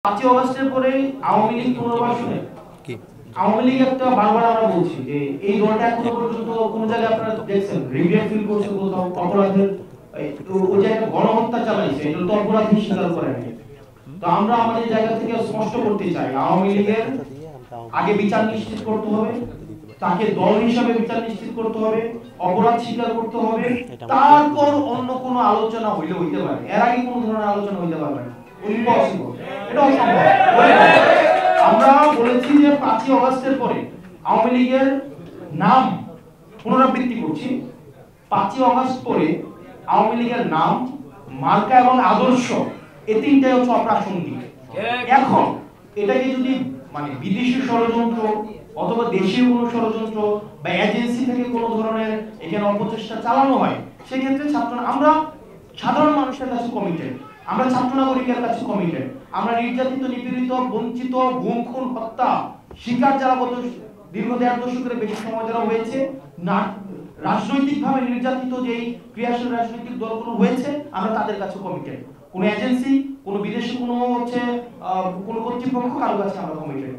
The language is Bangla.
5ই অগস্টের পরে আওয়ামী লীগ পুনর্বাসনে আওয়ামী লীগ একটা বারবার আমরা বলছি যে এই দলটা এখনো পর্যন্ত কোন জায়গায় আপনারা দেখছেন রিগ্রেট ফিল করছে কোথাও অপরাধের ওই জায়গায় গণহত্যা চালাইছে এটা তো অপরাধী স্বীকার করে নাই। তো আমরা আমাদের জায়গা থেকে স্পষ্ট করতে চাই আওয়ামী লীগের আগে বিচার নিশ্চিত করতে হবে, তাকে দল হিসাবে বিচার নিশ্চিত করতে হবে, অপরাধ স্বীকার করতে হবে, তারপর অন্য কোনো আলোচনা হইতে পারে। এর আগে কোনো ধরনের আলোচনা হইতে পারবে না, ইম্পসিবল, এটা অসম্ভব। আমরা বলেছি যে 5ই অগস্টের পরে আওয়ামী লীগের নাম পুনরাবৃত্তি করছি। 5ই অগস্ট পরে আওয়ামী লীগের নাম, মার্কা এবং আদর্শ এই তিনটাই হচ্ছে অপ্রাসঙ্গিক। এখন এটাকে যদি মানে বিদেশি ষড়যন্ত্র অথবা দেশীয় কোনো ষড়যন্ত্র বা এজেন্সি থেকে কোনো ধরনের এখানে অপচেষ্টা চালানো হয়, সেক্ষেত্রে আমরা সাধারণ মানুষের কাছে কমিটেড, আমরা ছাত্র নাগরিকের কাছে কমিটেড। আমরা নির্যাতিত, নিপীড়িত, বঞ্চিত, গুম, খুন, হত্যা শিকার যারা গত দীর্ঘ 1.5 দশকের বেশি সময় যারা হয়েছে, না রাজনৈতিকভাবে নির্যাতিত যেই ক্রিয়াশীল রাজনৈতিক দলগুলো হয়েছে, আমরা তাদের কাছে কমিটেড। কোনো এজেন্সি, কোনো বিদেশি কোনো কোনো কর্তৃপক্ষ কারো কাছে আমরা কমিটেড।